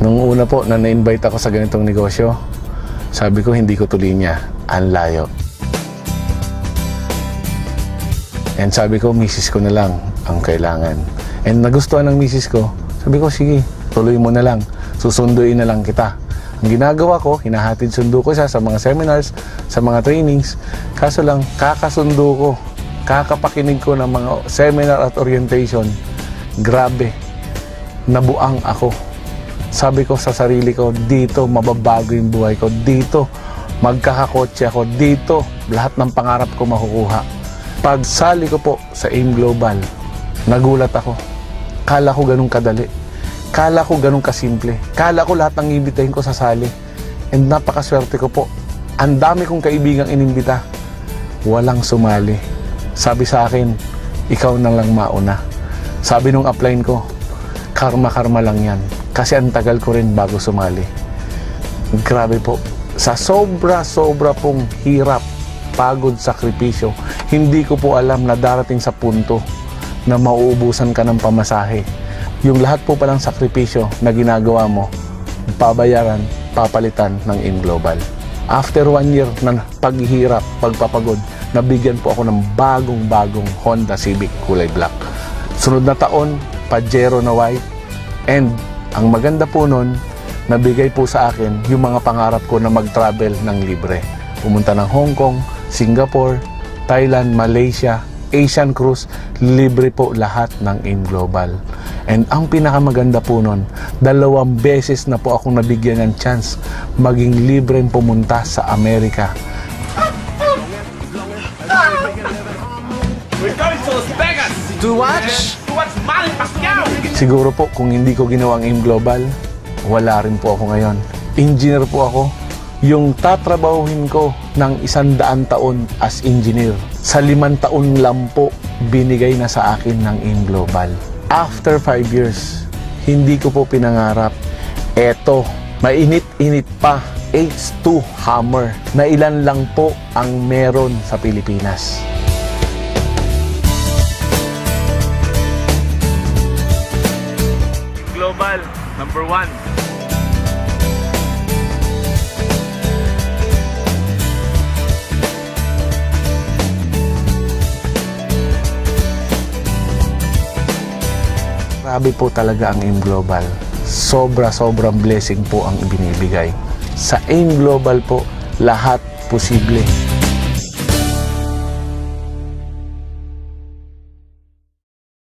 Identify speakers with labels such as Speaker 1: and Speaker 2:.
Speaker 1: Nung una po na na-invite ako sa ganitong negosyo, sabi ko hindi ko tuloy niya, ang layo. And sabi ko, misis ko na lang ang kailangan. And nagustuhan ng misis ko, sabi ko, sige, tuloy mo na lang, susunduin na lang kita. Ang ginagawa ko, hinahatid sundo ko siya sa mga seminars, sa mga trainings. Kaso lang, kakasundo ko, kakapakinig ko ng mga seminar at orientation. Grabe, nabuang ako. Sabi ko sa sarili ko, dito mababago yung buhay ko. Dito, magkakakotse ako. Dito, lahat ng pangarap ko makukuha. Pagsali ko po sa AIM Global, nagulat ako. Kala ko ganun kadali. Kala ko ganun kasimple. Kala ko lahat ng imbitahin ko sasali. And napakaswerte ko po. Ang dami kong kaibigang inimbita. Walang sumali. Sabi sa akin, ikaw na lang mauna. Sabi nung upline ko, karma-karma lang yan. Kasi ang tagal ko rin bago sumali. Grabe po. Sa sobra-sobra pong hirap, pagod, sakripisyo, hindi ko po alam na darating sa punto na mauubusan ka ng pamasahe. Yung lahat po palang sakripisyo na ginagawa mo, pabayaran, papalitan ng AIM Global. After 1 year na paghihirap, pagpapagod, nabigyan po ako ng bagong-bagong Honda Civic kulay black. Sunod na taon, Pajero na white. And ang maganda po nun, nabigay po sa akin yung mga pangarap ko na mag-travel ng libre. Pumunta ng Hong Kong, Singapore, Thailand, Malaysia, Asian Cruise, libre po lahat ng AIM Global. And ang pinakamaganda po nun, 2 beses na po akong nabigyan ng chance maging libreng pumunta sa Amerika.
Speaker 2: We're going to Las Vegas!
Speaker 3: To watch?
Speaker 2: To watch Manny Pacquiao!
Speaker 1: Siguro po kung hindi ko ginawa ang AIM Global, wala rin po ako ngayon. Engineer po ako. Yung tatrabahuhin ko ng 100 taon as engineer, sa 5 taon lang po binigay na sa akin ng AIM Global. After 5 years, hindi ko po pinangarap. Eto, mainit-init pa, H2 Hammer, na ilan lang po ang meron sa Pilipinas.
Speaker 2: Global, number 1.
Speaker 1: Grabe po talaga ang AIM Global. Sobra-sobrang blessing po ang ibinibigay. Sa AIM Global po, lahat posible.